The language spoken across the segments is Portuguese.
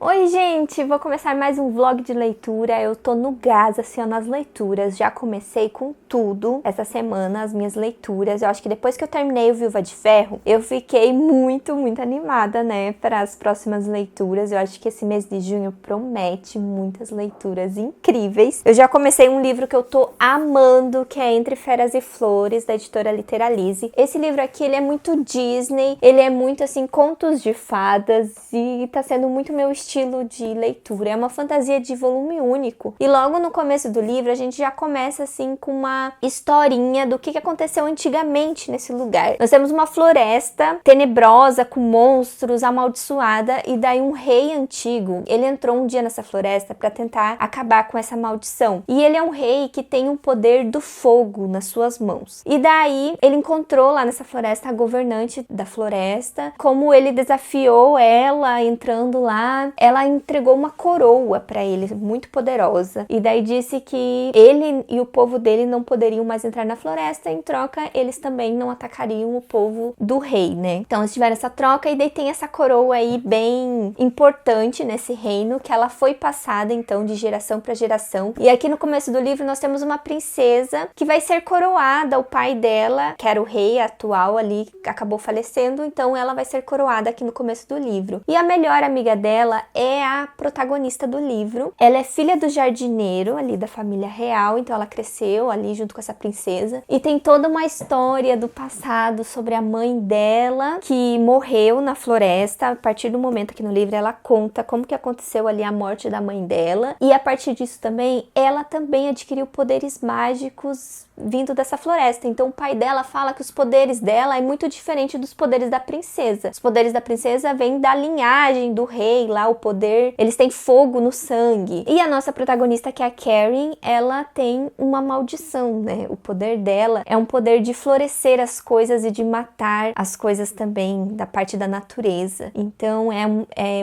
Oi, gente! Vou começar mais um vlog de leitura. Eu tô no gás, assim, ó, nas leituras. Já comecei com tudo essa semana, as minhas leituras. Eu acho que depois que eu terminei o Viúva de Ferro, eu fiquei muito animada, né, para as próximas leituras. Eu acho que esse mês de junho promete muitas leituras incríveis. Eu já comecei um livro que eu tô amando, que é Entre Feras e Flores, da editora Literalize. Esse livro aqui, ele é muito Disney, ele é muito, assim, contos de fadas e tá sendo muito meu estilo de leitura. É uma fantasia de volume único. E logo no começo do livro, a gente já começa assim com uma historinha do que aconteceu antigamente nesse lugar. Nós temos uma floresta tenebrosa, com monstros, amaldiçoada, e daí um rei antigo, ele entrou um dia nessa floresta para tentar acabar com essa maldição. E ele é um rei que tem o poder do fogo nas suas mãos. E daí, ele encontrou lá nessa floresta a governante da floresta. Como ele desafiou ela entrando lá, ela entregou uma coroa para ele, muito poderosa. E daí disse que ele e o povo dele não poderiam mais entrar na floresta. Em troca, eles também não atacariam o povo do rei, né? Então, eles tiveram essa troca e daí tem essa coroa aí bem importante nesse reino, que ela foi passada, então, de geração para geração. E aqui no começo do livro, nós temos uma princesa que vai ser coroada. O pai dela, que era o rei atual ali, acabou falecendo, então ela vai ser coroada aqui no começo do livro. E a melhor amiga dela é a protagonista do livro. Ela é filha do jardineiro ali da família real, então ela cresceu ali junto com essa princesa. E tem toda uma história do passado sobre a mãe dela, que morreu na floresta. A partir do momento aqui no livro, ela conta como que aconteceu ali a morte da mãe dela. E a partir disso também, ela também adquiriu poderes mágicos vindo dessa floresta. Então o pai dela fala que os poderes dela é muito diferente dos poderes da princesa. Os poderes da princesa vêm da linhagem do rei lá, o poder, eles têm fogo no sangue. E a nossa protagonista, que é a Karen, ela tem uma maldição, né? O poder dela é um poder de florescer as coisas e de matar as coisas também, da parte da natureza. Então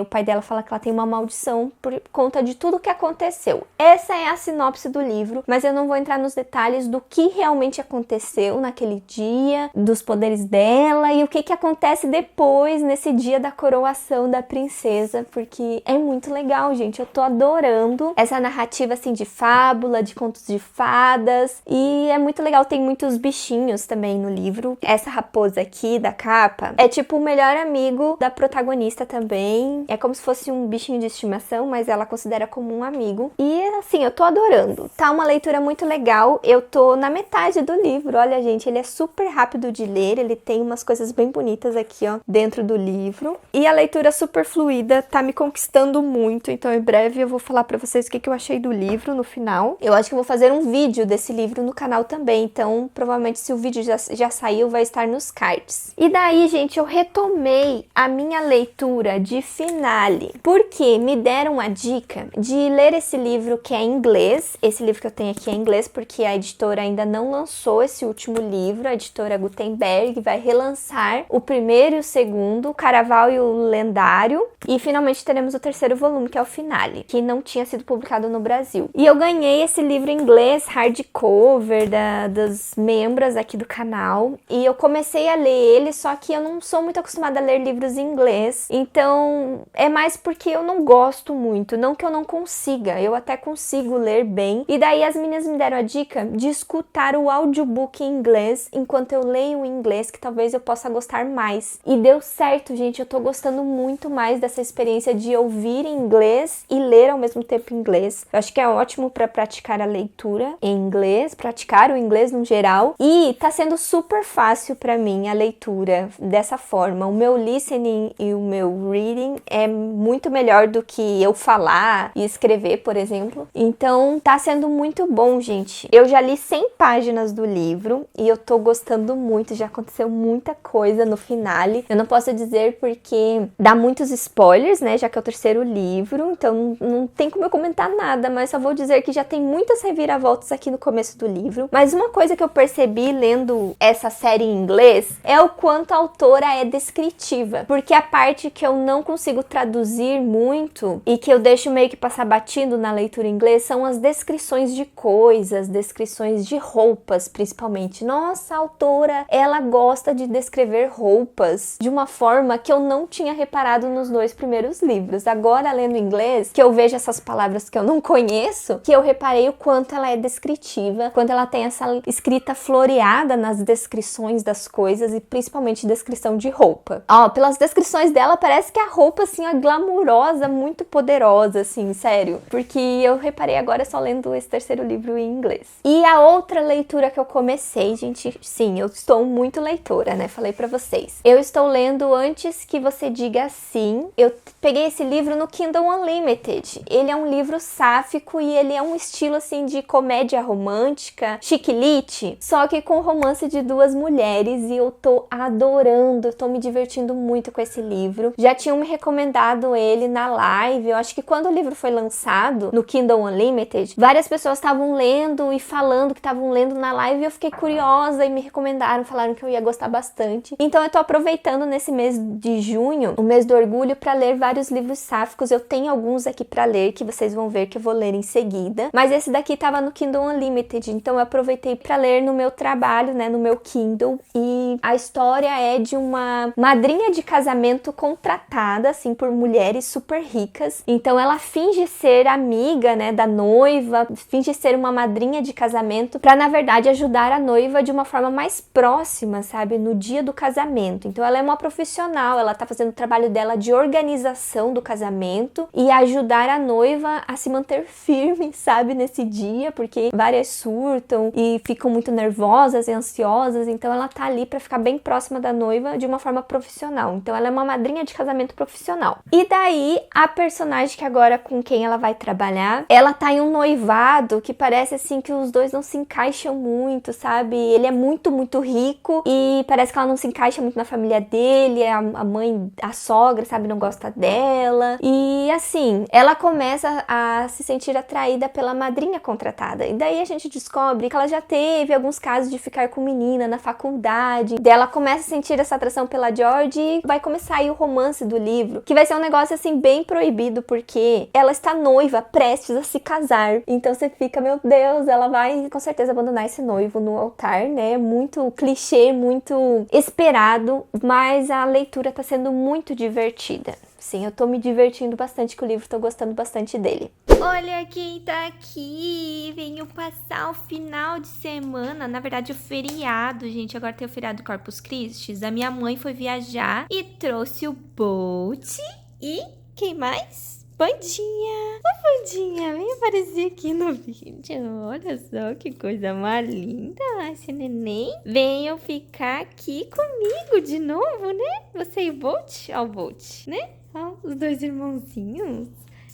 o pai dela fala que ela tem uma maldição por conta de tudo que aconteceu. Essa é a sinopse do livro, mas eu não vou entrar nos detalhes do que realmente aconteceu naquele dia, dos poderes dela e o que acontece depois nesse dia da coroação da princesa, porque é muito legal, gente. Eu tô adorando essa narrativa assim de fábula, de contos de fadas, e é muito legal. Tem muitos bichinhos também no livro. Essa raposa aqui da capa é tipo o melhor amigo da protagonista também. É como se fosse um bichinho de estimação, mas ela considera como um amigo. E assim, eu tô adorando. Tá uma leitura muito legal. Eu tô na metade do livro. Olha, gente, ele é super rápido de ler. Ele tem umas coisas bem bonitas aqui, ó, dentro do livro. E a leitura super fluida, tá me conquistando muito. Então, em breve eu vou falar pra vocês o que eu achei do livro no final. Eu acho que eu vou fazer um vídeo desse livro no canal também. Então, provavelmente, se o vídeo já saiu, vai estar nos cards. E daí, gente, eu retomei a minha leitura de Finale, porque me deram a dica de ler esse livro que é em inglês. Esse livro que eu tenho aqui é em inglês, porque a editora ainda não lançou esse último livro. A editora Gutenberg vai relançar o primeiro e o segundo, o Caraval e o Lendário, e finalmente teremos o terceiro volume, que é o Finale, que não tinha sido publicado no Brasil. E eu ganhei esse livro em inglês, hardcover, dos membros aqui do canal, e eu comecei a ler ele, só que eu não sou muito acostumada a ler livros em inglês, então é mais porque eu não gosto muito, não que eu não consiga, eu até consigo ler bem. E daí as meninas me deram a dica de escutar o audiobook em inglês enquanto eu leio em inglês, que talvez eu possa gostar mais. E deu certo, gente. Eu tô gostando muito mais dessa experiência de ouvir em inglês e ler ao mesmo tempo em inglês. Eu acho que é ótimo para praticar a leitura em inglês, praticar o inglês no geral. E tá sendo super fácil para mim a leitura dessa forma. O meu listening e o meu reading é muito melhor do que eu falar e escrever, por exemplo. Então tá sendo muito bom, gente. Eu já li 100 páginas do livro e eu tô gostando muito. Já aconteceu muita coisa no Finale. Eu não posso dizer porque dá muitos spoilers, né? Já que é o terceiro livro, então não tem como eu comentar nada, mas só vou dizer que já tem muitas reviravoltas aqui no começo do livro. Mas uma coisa que eu percebi lendo essa série em inglês é o quanto a autora é descritiva, porque a parte que eu não consigo traduzir muito e que eu deixo meio que passar batido na leitura em inglês são as descrições de coisas, descrições de roupas, principalmente. Nossa, a autora, ela gosta de descrever roupas de uma forma que eu não tinha reparado nos 2 primeiros livros. Agora, lendo inglês, que eu vejo essas palavras que eu não conheço, que eu reparei o quanto ela é descritiva, quando ela tem essa escrita floreada nas descrições das coisas e principalmente descrição de roupa. Ó, pelas descrições dela, parece que a roupa, assim, é glamurosa, muito poderosa, assim, sério. Porque eu reparei agora só lendo esse 3º livro em inglês. E a outra leitura que eu comecei, gente, sim, eu estou muito leitora, né? Falei pra vocês. Eu estou lendo Antes que Você Diga Sim. Eu peguei esse livro no Kindle Unlimited. Ele é um livro sáfico e ele é um estilo, assim, de comédia romântica, chiquilite, só que com romance de 2 mulheres, e eu tô adorando, eu tô me divertindo muito com esse livro. Já tinham me recomendado ele na live, eu acho que quando o livro foi lançado no Kindle Unlimited, várias pessoas estavam lendo e falando que estavam lendo na live e eu fiquei curiosa e me recomendaram, falaram que eu ia gostar bastante. Então eu tô aproveitando nesse mês de junho, o mês do orgulho, pra ler vários livros sáficos. Eu tenho alguns aqui pra ler que vocês vão ver que eu vou ler em seguida, mas esse daqui tava no Kindle Unlimited, então eu aproveitei pra ler no meu trabalho, né, no meu Kindle. E a história é de uma madrinha de casamento contratada, assim, por mulheres super ricas. Então ela finge ser amiga, né, da noiva, finge ser uma madrinha de casamento pra, na verdade, ajudar a noiva de uma forma mais próxima, sabe, no dia do casamento. Então ela é uma profissional, ela tá fazendo o trabalho dela de organização do casamento e ajudar a noiva a se manter firme, sabe, nesse dia, porque várias surtam e ficam muito nervosas e ansiosas, então ela tá ali pra ficar bem próxima da noiva de uma forma profissional. Então ela é uma madrinha de casamento profissional. E daí, a personagem que agora com quem ela vai trabalhar, ela tá em um noivado que parece assim que os dois não se encaixam muito, sabe? Ele é muito, muito rico e parece que ela não se encaixa muito na família dele, a mãe, a sogra, sabe, não gosta dela. E assim, ela começa a se sentir atraída pela madrinha contratada. E daí a gente descobre que ela já teve alguns casos de ficar com menina na faculdade. Daí ela começa a sentir essa atração pela George e vai começar aí o romance do livro, que vai ser um negócio assim bem proibido, porque ela está noiva, prestes a se casar. Então você fica, meu Deus, ela vai com certeza abandonar esse noivo no altar, né? Muito clichê, muito esperado, mas a leitura tá sendo muito divertida. Sim, eu tô me divertindo bastante com o livro, tô gostando bastante dele. Olha quem tá aqui! Venho passar o final de semana, na verdade o feriado, gente. Agora tem o feriado Corpus Christi. A minha mãe foi viajar e trouxe o Bolt e quem mais? Bandinha! A Bandinha vem aparecer aqui no vídeo. Olha só que coisa mais linda. Esse neném. Venham ficar aqui comigo de novo, né? Você e o Bolt? Ó o Bolt, né? Ó, os 2 irmãozinhos.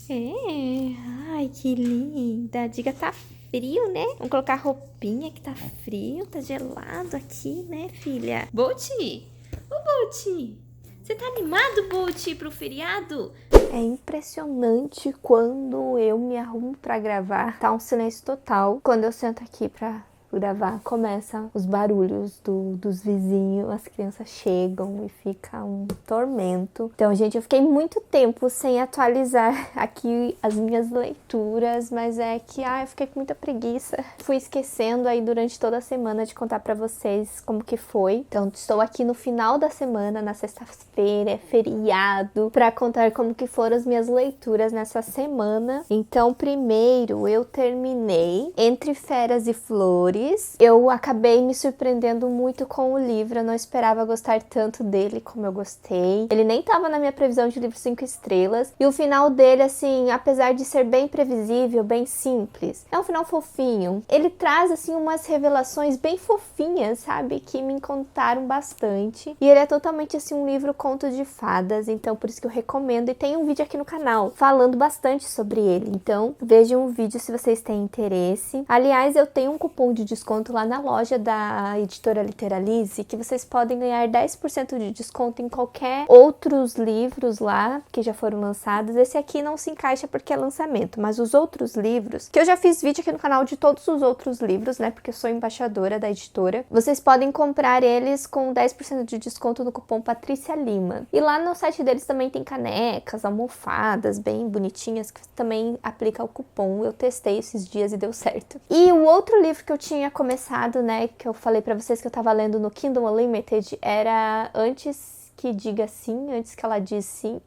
É. Ai, que linda. Diga, tá frio, né? Vamos colocar roupinha que tá frio, tá gelado aqui, né, filha? Bolt! Ô, Bolt! Você tá animado, Bolt, pro feriado? É impressionante quando eu me arrumo pra gravar. Tá um silêncio total. Quando eu sento aqui pra gravar, começam os barulhos dos vizinhos, as crianças chegam e fica um tormento. Então, gente, eu fiquei muito tempo sem atualizar aqui as minhas leituras, mas é que, eu fiquei com muita preguiça. Fui esquecendo aí durante toda a semana de contar pra vocês como que foi. Então, estou aqui no final da semana, na sexta-feira, é feriado, pra contar como que foram as minhas leituras nessa semana. Então, primeiro, eu terminei Entre Feras e Flores. Eu acabei me surpreendendo muito com o livro, eu não esperava gostar tanto dele como eu gostei. Ele nem tava na minha previsão de livro 5 estrelas. E o final dele, assim, apesar de ser bem previsível, bem simples, é um final fofinho. Ele traz, assim, umas revelações bem fofinhas, sabe? Que me encantaram bastante. E ele é totalmente, assim, um livro conto de fadas, então por isso que eu recomendo. E tem um vídeo aqui no canal falando bastante sobre ele, então vejam o vídeo se vocês têm interesse. Aliás, eu tenho um cupom de desconto lá na loja da editora Literalize, que vocês podem ganhar 10% de desconto em qualquer outros livros lá que já foram lançados. Esse aqui não se encaixa porque é lançamento, mas os outros livros, que eu já fiz vídeo aqui no canal de todos os outros livros, né, porque eu sou embaixadora da editora, vocês podem comprar eles com 10% de desconto no cupom Patrícia Lima. E lá no site deles também tem canecas, almofadas bem bonitinhas, que também aplica o cupom. Eu testei esses dias e deu certo. E o outro livro que eu tinha tinha começado, né, que eu falei pra vocês que eu tava lendo no Kindle Unlimited, era Antes que Diga Sim, Antes que Ela Diz Sim.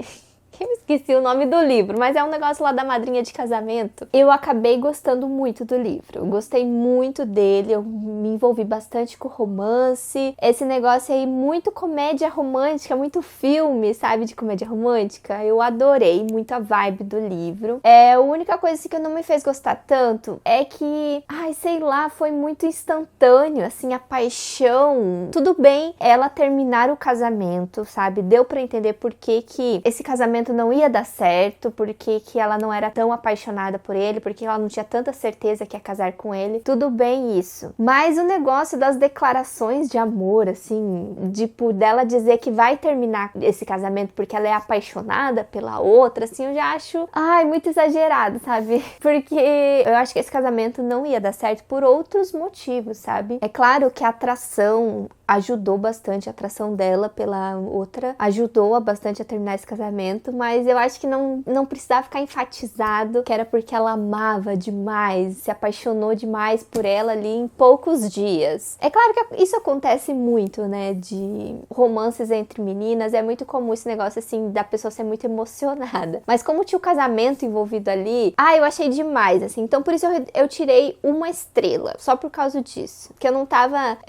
Eu esqueci o nome do livro, mas é um negócio lá da madrinha de casamento. Eu acabei gostando muito do livro. Eu gostei muito dele, eu me envolvi bastante com romance. Esse negócio aí, muito comédia romântica, muito filme, sabe, de comédia romântica. Eu adorei muito a vibe do livro. A única coisa assim, que não me fez gostar tanto é que, ai, sei lá, foi muito instantâneo, assim, a paixão. Tudo bem ela terminar o casamento, sabe? Deu pra entender por que esse casamento não ia dar certo, porque que ela não era tão apaixonada por ele, porque ela não tinha tanta certeza que ia casar com ele. Tudo bem isso. Mas o negócio das declarações de amor, assim, tipo, dela dizer que vai terminar esse casamento porque ela é apaixonada pela outra, assim, eu já acho, ai, muito exagerado, sabe? Porque eu acho que esse casamento não ia dar certo por outros motivos, sabe? É claro que a atração ajudou bastante, a atração dela pela outra ajudou bastante a terminar esse casamento, mas eu acho que não precisava ficar enfatizado que era porque ela amava demais, se apaixonou demais por ela ali em poucos dias. É claro que isso acontece muito, né, de romances entre meninas, é muito comum esse negócio assim, da pessoa ser muito emocionada, mas como tinha o casamento envolvido ali, eu achei demais, assim, então por isso eu tirei 1 estrela, só por causa disso, que eu não tava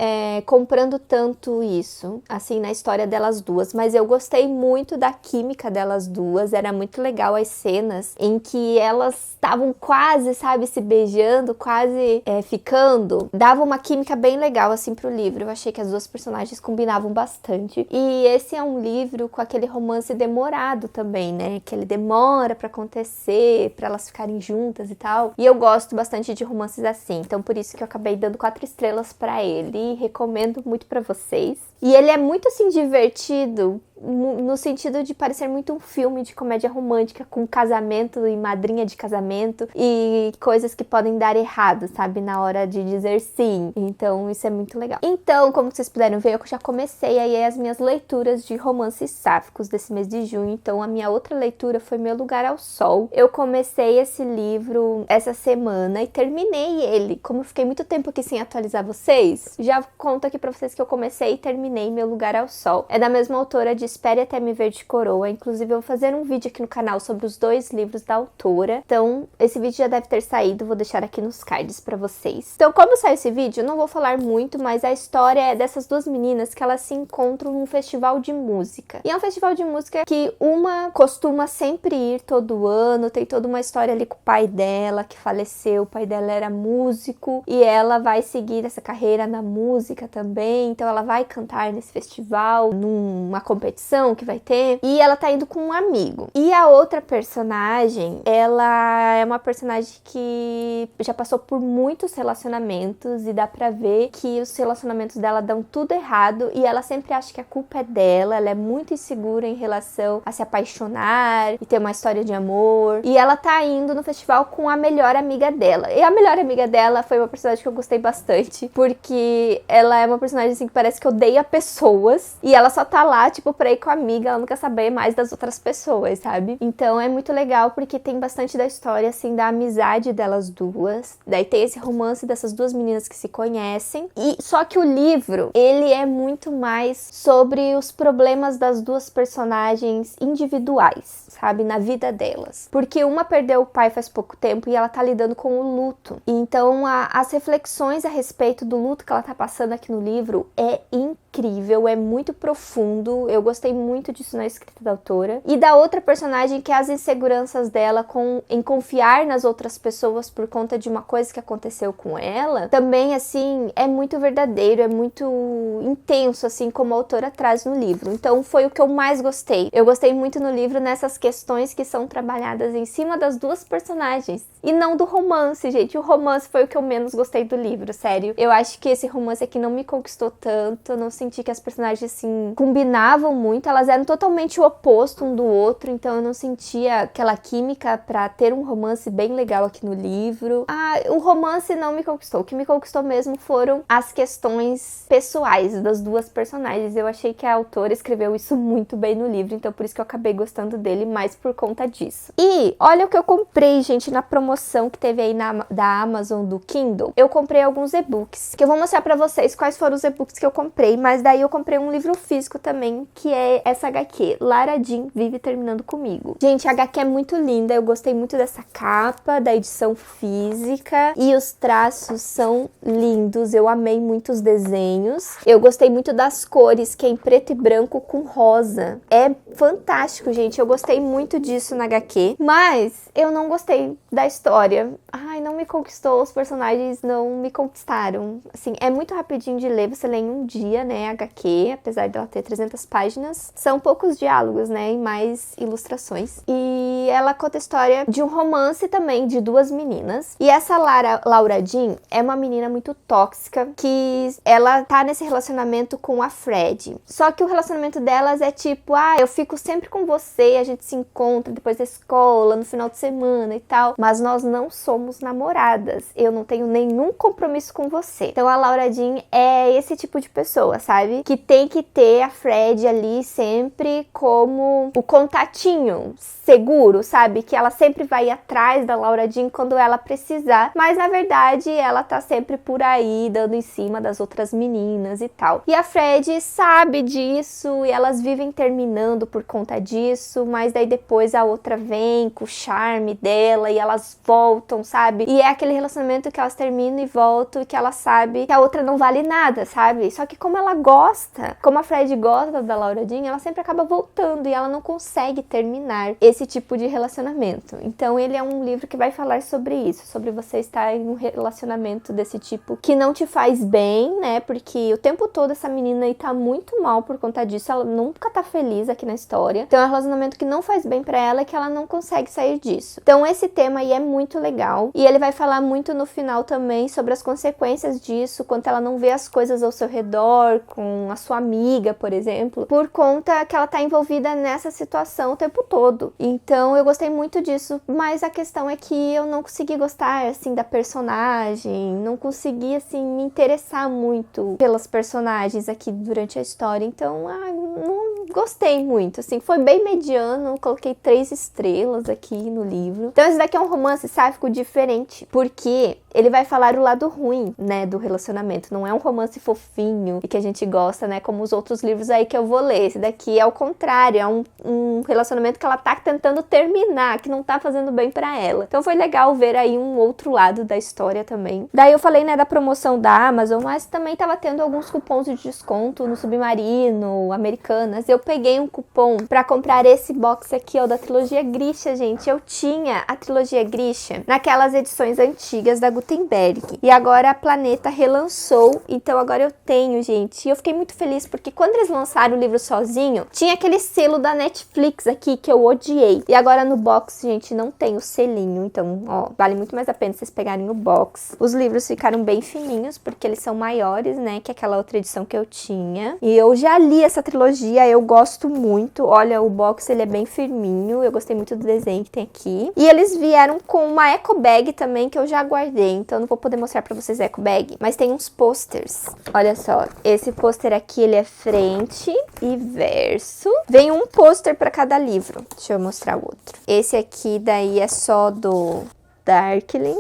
comprando tanto isso, assim, na história delas duas, mas eu gostei muito da química delas duas, era muito legal as cenas em que elas estavam quase, sabe, se beijando, quase ficando, dava uma química bem legal, assim, pro livro. Eu achei que as duas personagens combinavam bastante, e esse é um livro com aquele romance demorado também, né, que ele demora pra acontecer, pra elas ficarem juntas e tal, e eu gosto bastante de romances assim, então por isso que eu acabei dando 4 estrelas pra ele, e recomendo muito pra vocês. E ele é muito, assim, divertido, no sentido de parecer muito um filme de comédia romântica com casamento e madrinha de casamento e coisas que podem dar errado, sabe, na hora de dizer sim. Então isso é muito legal. Então, como vocês puderam ver, eu já comecei aí as minhas leituras de romances sáficos desse mês de junho. Então a minha outra leitura foi Meu Lugar ao Sol. Eu comecei esse livro essa semana e terminei ele. Como eu fiquei muito tempo aqui sem atualizar vocês, já conto aqui pra vocês que eu comecei e terminei Meu Lugar ao Sol. É da mesma autora de Espere Até Me Ver de Coroa. Inclusive, eu vou fazer um vídeo aqui no canal sobre os 2 livros da autora. Então, esse vídeo já deve ter saído. Vou deixar aqui nos cards pra vocês. Então, como saiu esse vídeo, eu não vou falar muito, mas a história é dessas 2 meninas que elas se encontram num festival de música. E é um festival de música que uma costuma sempre ir todo ano. Tem toda uma história ali com o pai dela, que faleceu. O pai dela era músico e ela vai seguir essa carreira na música também. Então, ela vai cantar nesse festival, numa competição que vai ter, e ela tá indo com um amigo. E a outra personagem, ela é uma personagem que já passou por muitos relacionamentos e dá pra ver que os relacionamentos dela dão tudo errado e ela sempre acha que a culpa é dela, ela é muito insegura em relação a se apaixonar e ter uma história de amor. E ela tá indo no festival com a melhor amiga dela. E a melhor amiga dela foi uma personagem que eu gostei bastante, porque ela é uma personagem assim que parece que odeia pessoas e ela só tá lá, tipo, pra ir com a amiga, ela não quer saber mais das outras pessoas, sabe? Então é muito legal porque tem bastante da história, assim, da amizade delas duas. Daí tem esse romance dessas 2 meninas que se conhecem. E só que o livro, ele é muito mais sobre os problemas das 2 personagens individuais, sabe? Na vida delas. Porque uma perdeu o pai faz pouco tempo e ela tá lidando com o luto. Então as reflexões a respeito do luto que ela tá passando aqui no livro é incrível, é muito profundo. Eu gostei muito disso na escrita da autora. E da outra personagem, que é as inseguranças dela em confiar nas outras pessoas por conta de uma coisa que aconteceu com ela, também, assim, é muito verdadeiro, é muito intenso, assim, como a autora traz no livro. Então foi o que eu mais gostei. Eu gostei muito no livro nessas questões que são trabalhadas em cima das 2 personagens. E não do romance, gente. O romance foi o que eu menos gostei do livro, sério. Eu acho que esse romance aqui não me conquistou tanto, eu não senti que as personagens, assim, combinavam muito, elas eram totalmente o oposto um do outro, então eu não sentia aquela química pra ter um romance bem legal aqui no livro. O romance não me conquistou, o que me conquistou mesmo foram as questões pessoais das 2 personagens. Eu achei que a autora escreveu isso muito bem no livro, então por isso que eu acabei gostando dele mais por conta disso. E olha o que eu comprei, gente, na promoção que teve aí da Amazon do Kindle. Eu comprei alguns e-books, que eu vou mostrar pra vocês quais foram os e-books que eu comprei, mas daí eu comprei um livro físico também, que é essa HQ, Lara Jean Vive Terminando Comigo. Gente, a HQ é muito linda, eu gostei muito dessa capa, da edição física, e os traços são lindos, eu amei muito os desenhos. Eu gostei muito das cores, que é em preto e branco com rosa. É fantástico, gente, eu gostei muito disso na HQ, mas eu não gostei da história. Ai, não me conquistou, os personagens não me conquistaram. Assim, é muito rapidinho de ler, você lê em um dia, né, a HQ, apesar dela ter 300 páginas. São poucos diálogos, né, e mais ilustrações. E ela conta a história de um romance também de duas meninas. E essa Laura Jean é uma menina muito tóxica, que ela tá nesse relacionamento com a Fred. Só que o relacionamento delas é tipo, eu fico sempre com você, a gente se encontra depois da escola, no final de semana e tal, mas nós não somos namoradas, eu não tenho nenhum compromisso com você. Então a Laura Jean é esse tipo de pessoa, sabe? Que tem que ter a Fred ali sempre como o contatinho seguro, sabe? Que ela sempre vai atrás da Laura Jean quando ela precisar, mas na verdade ela tá sempre por aí, dando em cima das outras meninas e tal. E a Fred sabe disso, e elas vivem terminando por conta disso, mas daí depois a outra vem com o charme dela e elas voltam, sabe? E é aquele relacionamento que elas terminam e voltam, e que ela sabe que a outra não vale nada, sabe? Só que como ela gosta, como a Fred gosta da Laura Jean, ela sempre acaba voltando e ela não consegue terminar esse tipo de relacionamento. Então ele é um livro que vai falar sobre isso, sobre você estar em um relacionamento desse tipo que não te faz bem, né? Porque o tempo todo essa menina aí tá muito mal por conta disso, ela nunca tá feliz aqui na história. Então é um relacionamento que não faz bem pra ela e que ela não consegue sair disso. Então esse tema aí é muito legal, e ele vai falar muito no final também sobre as consequências disso, quando ela não vê as coisas ao seu redor, com a sua amiga, por exemplo, por conta que ela tá envolvida nessa situação o tempo todo. Então eu gostei muito disso, mas a questão é que eu não consegui gostar, assim, da personagem, não consegui, assim, me interessar muito pelas personagens aqui durante a história. Então, não gostei muito, assim, foi bem mediano, coloquei 3 estrelas aqui no livro. Então esse daqui é um romance sáfico diferente, porque ele vai falar o lado ruim, né, do relacionamento. Não é um romance fofinho e que a gente gosta, né, como os outros livros aí que eu vou ler. Esse daqui é o contrário, é um relacionamento que ela tá tentando terminar, que não tá fazendo bem pra ela. Então foi legal ver aí um outro lado da história também. Daí eu falei, né, da promoção da Amazon, mas também tava tendo alguns cupons de desconto no Submarino, Americanas. Eu peguei um cupom pra comprar esse box aqui, ó, da trilogia Grisha, gente. Eu tinha a trilogia Grisha naquelas edições antigas da Gutenberg, e agora a Planeta relançou, então agora eu tenho, gente. E eu fiquei muito feliz porque quando eles lançaram o livro sozinho, tinha aquele selo da Netflix aqui que eu odiei. E agora no box, gente, não tem o selinho, então, ó, vale muito mais a pena vocês pegarem o box. Os livros ficaram bem fininhos porque eles são maiores, né, que aquela outra edição que eu tinha. E eu já li essa trilogia, eu gosto muito. Olha, o box, ele é bem firminho, eu gostei muito do desenho que tem aqui. E eles vieram com uma eco bag também, que eu já guardei, então eu não vou poder mostrar pra vocês a eco bag, mas tem uns posters. Olha só, esse pôster aqui, ele é frente e verso. Vem um pôster pra cada livro. Deixa eu mostrar o outro. Esse aqui daí é só do Darkling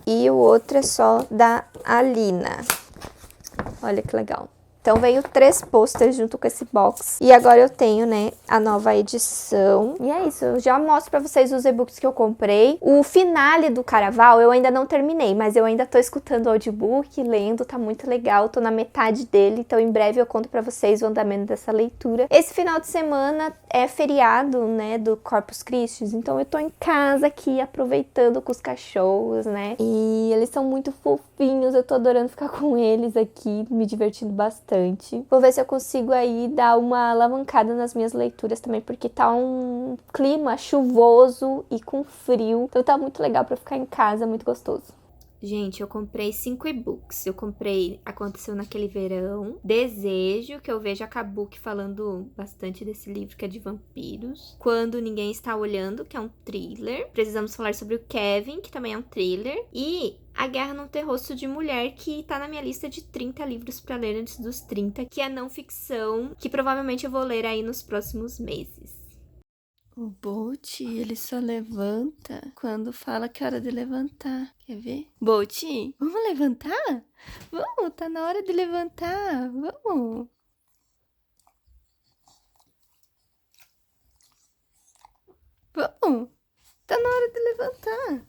e o outro é só da Alina. Olha que legal. Então veio 3 posters junto com esse box. E agora eu tenho, né, a nova edição. E é isso, eu já mostro pra vocês os e-books que eu comprei. O finale do Caraval eu ainda não terminei, mas eu ainda tô escutando o audiobook, lendo, tá muito legal. Tô na metade dele, então em breve eu conto pra vocês o andamento dessa leitura. Esse final de semana é feriado, né, do Corpus Christi, então eu tô em casa aqui aproveitando com os cachorros, né. E eles são muito fofinhos, eu tô adorando ficar com eles aqui, me divertindo bastante. Vou ver se eu consigo aí dar uma alavancada nas minhas leituras também, porque tá um clima chuvoso e com frio. Então tá muito legal pra ficar em casa, muito gostoso. Gente, eu comprei 5 e-books. Eu comprei Aconteceu Naquele Verão, Desejo, que eu vejo a Kabuki falando bastante desse livro, que é de vampiros. Quando Ninguém Está Olhando, que é um thriller. Precisamos falar sobre o Kevin, que também é um thriller. E A Guerra Não Tem Rosto de Mulher, que tá na minha lista de 30 livros pra ler antes dos 30, que é não ficção, que provavelmente eu vou ler aí nos próximos meses. O Bolt, ele só levanta quando fala que é hora de levantar. Quer ver? Bolt, vamos levantar? Vamos, tá na hora de levantar. Vamos. Vamos. Tá na hora de levantar.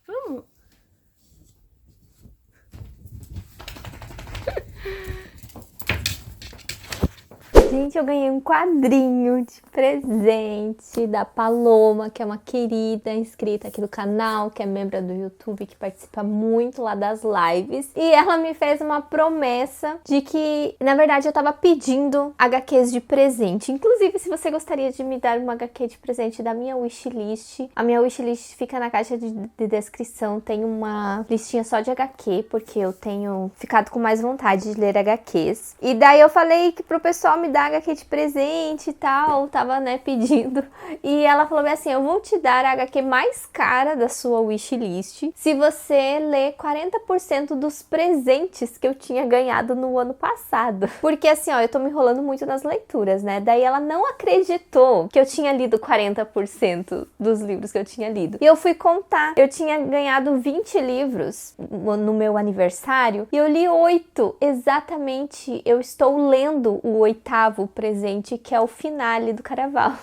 Vamos. Gente, eu ganhei um quadrinho de presente da Paloma, que é uma querida inscrita aqui do canal, que é membro do YouTube, que participa muito lá das lives. E ela me fez uma promessa de que, na verdade, eu tava pedindo HQs de presente. Inclusive, se você gostaria de me dar uma HQ de presente da minha wishlist, a minha wishlist fica na caixa de descrição. Tem uma listinha só de HQ, porque eu tenho ficado com mais vontade de ler HQs. E daí eu falei que pro pessoal me dar HQ de presente e tal, tava, né, pedindo. E ela falou assim, eu vou te dar a HQ mais cara da sua wishlist se você ler 40% dos presentes que eu tinha ganhado no ano passado. Porque assim, ó, eu tô me enrolando muito nas leituras, né? Daí ela não acreditou que eu tinha lido 40% dos livros que eu tinha lido. E eu fui contar, eu tinha ganhado 20 livros no meu aniversário e eu li 8. Exatamente, eu estou lendo o 8º presente, que é o finale do Caraval.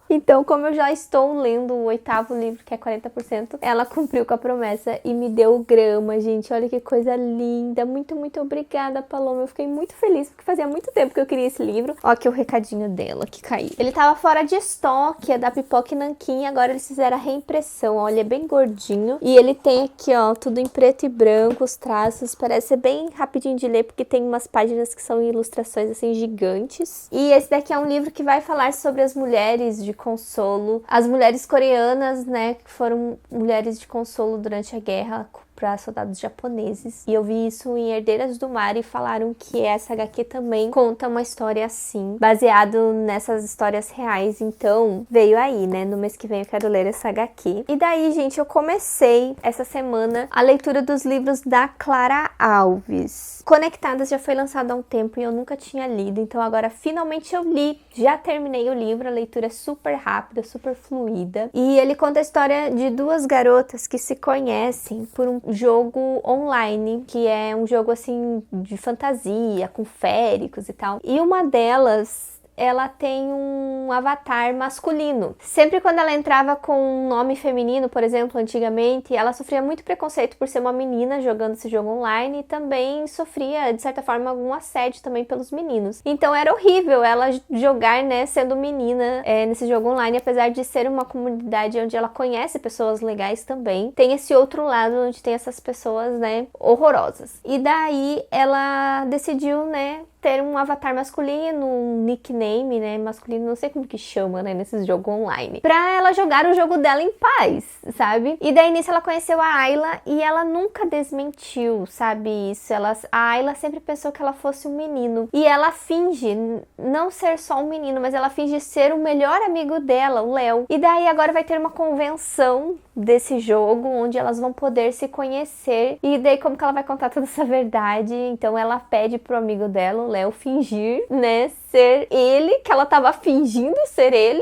Então, como eu já estou lendo o 8º livro, que é 40%, ela cumpriu com a promessa e me deu grama, gente. Olha que coisa linda. Muito, muito obrigada, Paloma. Eu fiquei muito feliz, porque fazia muito tempo que eu queria esse livro. Ó aqui o recadinho dela, que caiu. Ele tava fora de estoque, é da Pipoca e Nanquim. Agora eles fizeram a reimpressão, ó. Ele é bem gordinho. E ele tem aqui, ó, tudo em preto e branco, os traços. Parece ser bem rapidinho de ler, porque tem umas páginas que são ilustrações, assim, gigantes. E esse daqui é um livro que vai falar sobre as mulheres de consolo, as mulheres coreanas, né, que foram mulheres de consolo durante a guerra para soldados japoneses. E eu vi isso em Herdeiras do Mar e falaram que essa HQ também conta uma história assim, baseado nessas histórias reais. Então, veio aí, né? No mês que vem eu quero ler essa HQ. E daí, gente, eu comecei essa semana a leitura dos livros da Clara Alves. Conectadas já foi lançado há um tempo e eu nunca tinha lido, então agora finalmente eu li. Já terminei o livro, a leitura é super rápida, super fluida. E ele conta a história de duas garotas que se conhecem por um jogo online, que é um jogo assim de fantasia, com féricos e tal. E uma delas, ela tem um avatar masculino. Sempre quando ela entrava com um nome feminino, por exemplo, antigamente, ela sofria muito preconceito por ser uma menina jogando esse jogo online e também sofria, de certa forma, algum assédio também pelos meninos. Então era horrível ela jogar, né, sendo menina nesse jogo online, apesar de ser uma comunidade onde ela conhece pessoas legais também. Tem esse outro lado onde tem essas pessoas, né, horrorosas. E daí ela decidiu, né, ter um avatar masculino, um nickname, né, masculino, não sei como que chama, né, nesses jogos online, pra ela jogar o jogo dela em paz, sabe? E daí nisso ela conheceu a Ayla e ela nunca desmentiu, sabe, isso. A Ayla sempre pensou que ela fosse um menino e ela finge não ser só um menino, mas ela finge ser o melhor amigo dela, o Léo. E daí agora vai ter uma convenção desse jogo, onde elas vão poder se conhecer. E daí como que ela vai contar toda essa verdade? Então ela pede pro amigo dela, o Léo, fingir, né, ser ele, que ela tava fingindo ser ele.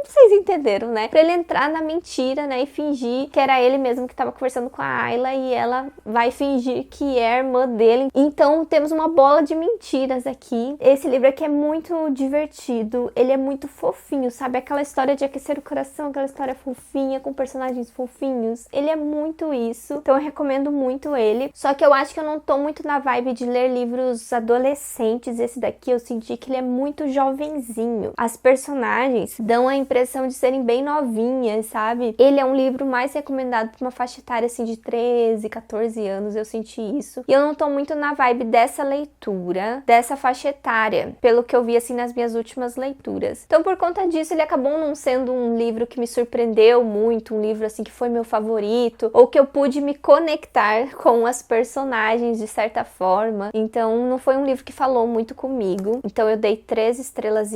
Vocês entenderam, né? Pra ele entrar na mentira, né, e fingir que era ele mesmo que tava conversando com a Ayla e ela vai fingir que é a irmã dele. Então temos uma bola de mentiras aqui. Esse livro aqui é muito divertido, ele é muito fofinho, sabe? Aquela história de aquecer o coração, aquela história fofinha, com personagens fofinhos. Ele é muito isso, então eu recomendo muito ele. Só que eu acho que eu não tô muito na vibe de ler livros adolescentes. Esse daqui eu senti que ele é muito jovenzinho. As personagens dão a impressão de serem bem novinhas, sabe? Ele é um livro mais recomendado pra uma faixa etária assim de 13, 14 anos, eu senti isso. E eu não tô muito na vibe dessa leitura, dessa faixa etária, pelo que eu vi assim nas minhas últimas leituras. Então por conta disso ele acabou não sendo um livro que me surpreendeu muito, um livro assim que foi meu favorito, ou que eu pude me conectar com as personagens de certa forma. Então não foi um livro que falou muito comigo. Então eu dei 3,5 estrelas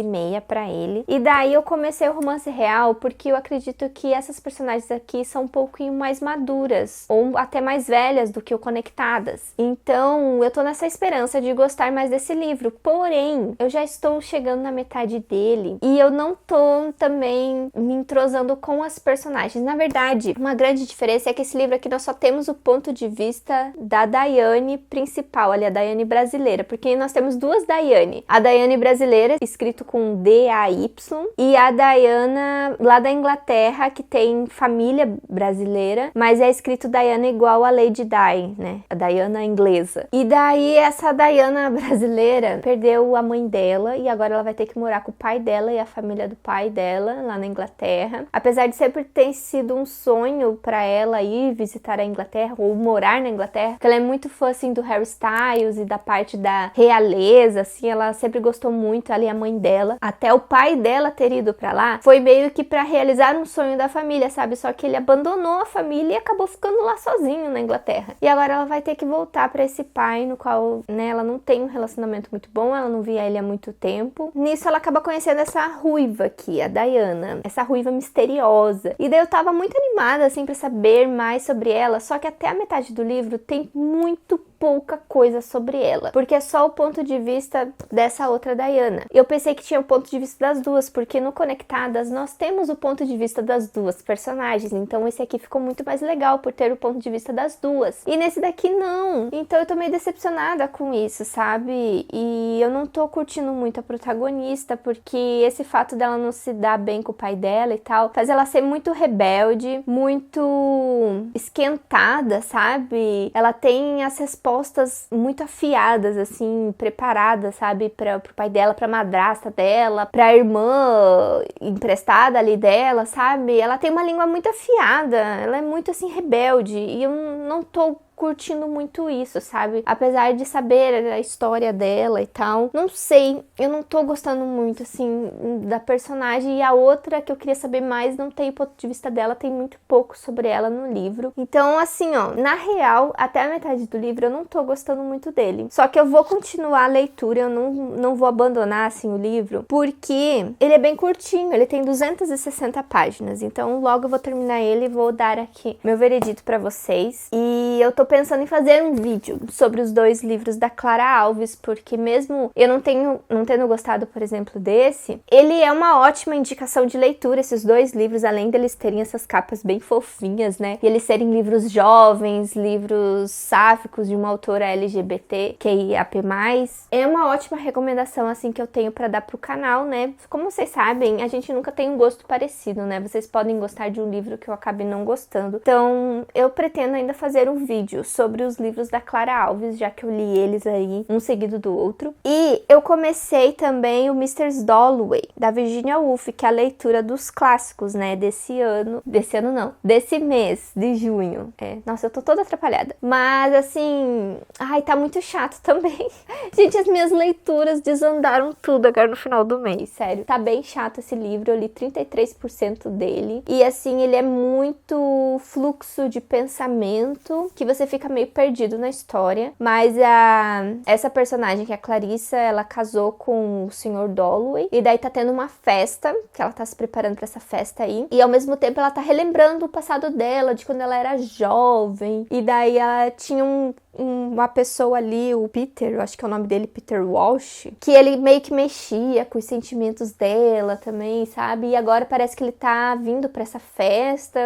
pra ele. E daí eu comecei o romance real porque eu acredito que essas personagens aqui são um pouquinho mais maduras, ou até mais velhas do que o Conectadas. Então, eu tô nessa esperança de gostar mais desse livro. Porém, eu já estou chegando na metade dele e eu não tô também me entrosando com as personagens. Na verdade, uma grande diferença é que esse livro aqui nós só temos o ponto de vista da Daiane principal, ali a Daiane brasileira, porque nós temos duas Daiane. A Daiane brasileira, escrito com D-A-Y, e a Diana lá da Inglaterra, que tem família brasileira, mas é escrito Diana igual a Lady Di, né? A Diana inglesa. E daí essa Diana brasileira perdeu a mãe dela e agora ela vai ter que morar com o pai dela e a família do pai dela lá na Inglaterra. Apesar de sempre ter sido um sonho pra ela ir visitar a Inglaterra ou morar na Inglaterra, porque ela é muito fã assim do Harry Styles e da parte da realeza, assim, ela sempre gostou muito, ela e a mãe dela. Até o pai dela ter ido pra lá foi meio que pra realizar um sonho da família, sabe? Só que ele abandonou a família e acabou ficando lá sozinho na Inglaterra. E agora ela vai ter que voltar pra esse pai, no qual, né, ela não tem um relacionamento muito bom, ela não via ele há muito tempo. Nisso ela acaba conhecendo essa ruiva aqui, a Diana, essa ruiva misteriosa. E daí eu tava muito animada, assim, pra saber mais sobre ela, só que até a metade do livro tem muito pouca coisa sobre ela, porque é só o ponto de vista dessa outra Diana. Eu pensei que tinha o ponto de vista das duas, porque no Conectadas nós temos o ponto de vista das duas personagens, então esse aqui ficou muito mais legal por ter o ponto de vista das duas. E nesse daqui não. Então eu tô meio decepcionada com isso, sabe? E eu não tô curtindo muito a protagonista, porque esse fato dela não se dar bem com o pai dela e tal, faz ela ser muito rebelde, muito esquentada, sabe? Ela tem as respostas muito afiadas, assim, preparadas, sabe, pro pai dela, pra madrasta dela, pra irmã emprestada ali dela, sabe? Ela tem uma língua muito afiada, ela é muito, assim, rebelde, e eu não tô curtindo muito isso, sabe? Apesar de saber a história dela e tal, não sei, eu não tô gostando muito, assim, da personagem. E a outra que eu queria saber mais não tem o ponto de vista dela, tem muito pouco sobre ela no livro. Então, assim, ó, na real, até a metade do livro eu não tô gostando muito dele. Só que eu vou continuar a leitura, eu não vou abandonar, assim, o livro, porque ele é bem curtinho, ele tem 260 páginas. Então, logo eu vou terminar ele e vou dar aqui meu veredito pra vocês. E eu tô pensando em fazer um vídeo sobre os dois livros da Clara Alves, porque mesmo eu não tendo gostado, por exemplo, desse, ele é uma ótima indicação de leitura, esses dois livros, além deles terem essas capas bem fofinhas, né, e eles serem livros jovens, livros sáficos de uma autora LGBT, QIAP+, é uma ótima recomendação, assim, que eu tenho pra dar pro canal, né. Como vocês sabem, a gente nunca tem um gosto parecido, né, vocês podem gostar de um livro que eu acabe não gostando, então eu pretendo ainda fazer um vídeo sobre os livros da Clara Alves, já que eu li eles aí, um seguido do outro. E eu comecei também o Mr. Dalloway, da Virginia Woolf, que é a leitura dos clássicos, né, desse mês de junho. Nossa, eu tô toda atrapalhada. Mas, assim, ai, tá muito chato também. Gente, as minhas leituras desandaram tudo agora no final do mês, sério. Tá bem chato esse livro, eu li 33% dele. E, assim, ele é muito fluxo de pensamento, que você fica meio perdido na história, mas essa personagem, que é a Clarissa, ela casou com o Sr. Dalloway, e daí tá tendo uma festa, que ela tá se preparando pra essa festa aí, e ao mesmo tempo ela tá relembrando o passado dela, de quando ela era jovem, e daí ela tinha uma pessoa ali, o Peter, eu acho que é o nome dele, Peter Walsh, que ele meio que mexia com os sentimentos dela também, sabe? E agora parece que ele tá vindo pra essa festa.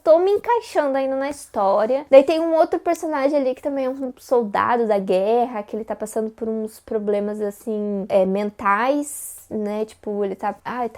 Tô me encaixando ainda na história. Daí tem um outro personagem ali que também é um soldado da guerra, que ele tá passando por uns problemas, assim, mentais, né, tipo, ele tá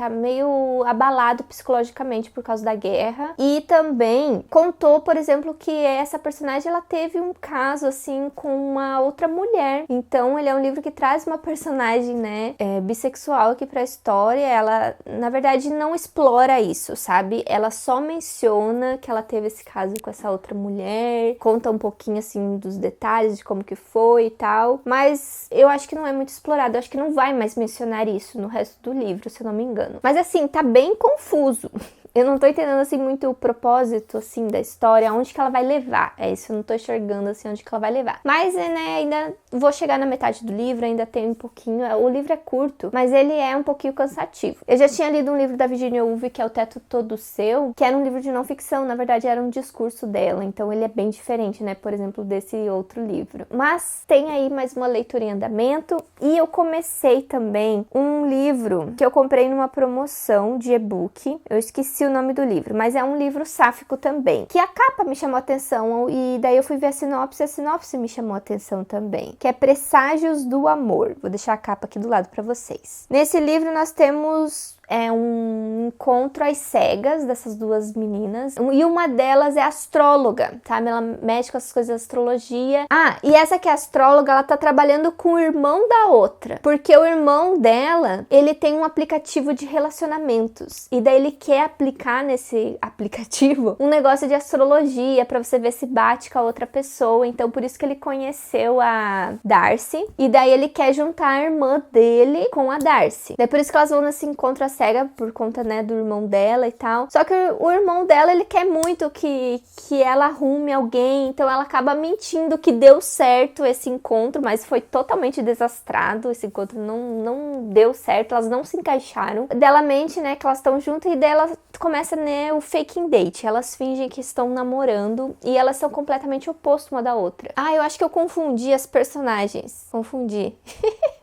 meio abalado psicologicamente por causa da guerra. E também contou, por exemplo, que essa personagem, ela teve um caso, assim, com uma outra mulher. Então, ele é um livro que traz uma personagem, né, bissexual aqui pra história. Ela, na verdade, não explora isso, sabe? Ela só menciona que ela teve esse caso com essa outra mulher, conta um pouquinho, assim, dos detalhes de como que foi e tal. Mas eu acho que não é muito explorado. Eu acho que não vai mais mencionar isso no resto do livro, se eu não me engano. Mas assim, tá bem confuso. Eu não tô entendendo, assim, muito o propósito, assim, da história, onde que ela vai levar. É isso, eu não tô enxergando, assim, onde que ela vai levar. Mas, né, ainda vou chegar na metade do livro, ainda tem um pouquinho. O livro é curto, mas ele é um pouquinho cansativo. Eu já tinha lido um livro da Virginia Woolf, que é O Teto Todo Seu, que era um livro de não ficção, na verdade era um discurso dela, então ele é bem diferente, né, por exemplo, desse outro livro. Mas tem aí mais uma leitura em andamento, e eu comecei também um livro que eu comprei numa promoção de e-book, eu esqueci o nome do livro, mas é um livro sáfico também, que a capa me chamou a atenção, e daí eu fui ver a sinopse me chamou a atenção também, que é Presságios do Amor. Vou deixar a capa aqui do lado pra vocês. Nesse livro nós temos um encontro às cegas dessas duas meninas. E uma delas é astróloga, sabe? Ela mexe com essas coisas de astrologia. Ah, e essa que é astróloga, ela tá trabalhando com o irmão da outra. Porque o irmão dela, ele tem um aplicativo de relacionamentos. E daí ele quer aplicar nesse aplicativo um negócio de astrologia pra você ver se bate com a outra pessoa. Então, por isso que ele conheceu a Darcy. E daí ele quer juntar a irmã dele com a Darcy. Daí por isso que elas vão nesse encontro às cega por conta, né, do irmão dela e tal. Só que o irmão dela, ele quer muito que ela arrume alguém, então ela acaba mentindo que deu certo esse encontro, mas foi totalmente desastrado, esse encontro não deu certo, elas não se encaixaram. Dela mente, né, que elas estão juntas, e dela começa, né, o faking date. Elas fingem que estão namorando e elas são completamente opostas uma da outra. Ah, eu acho que eu confundi as personagens. Confundi.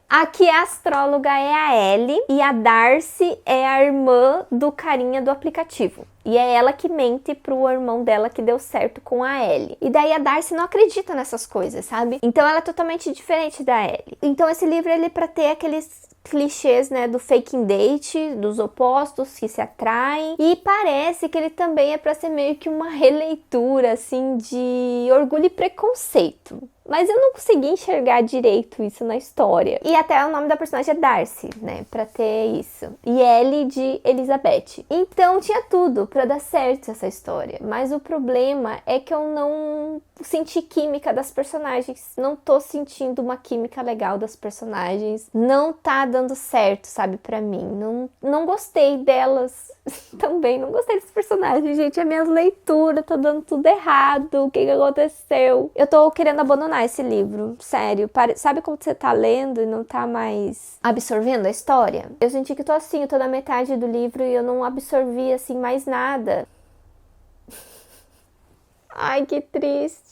Aqui a astróloga é a Ellie e a Darcy é a irmã do carinha do aplicativo. E é ela que mente pro irmão dela que deu certo com a Ellie. E daí a Darcy não acredita nessas coisas, sabe? Então ela é totalmente diferente da Ellie. Então esse livro ele é pra ter aqueles clichês, né, do faking date, dos opostos que se atraem. E parece que ele também é pra ser meio que uma releitura, assim, de Orgulho e Preconceito. Mas eu não consegui enxergar direito isso na história. E até o nome da personagem é Darcy, né? Pra ter isso. E Ellie de Elizabeth. Então tinha tudo pra dar certo essa história. Mas o problema é que eu não senti química das personagens. Não tô sentindo uma química legal das personagens. Não tá dando certo, sabe, pra mim. Não gostei delas. Também não gostei desses personagens, gente. As minhas leituras tá dando tudo errado. O que aconteceu? Eu tô querendo abandonar esse livro, sério. Sabe quando você tá lendo e não tá mais absorvendo a história? Eu senti que eu tô assim, eu tô na metade do livro e eu não absorvi, assim, mais nada. Ai, que triste.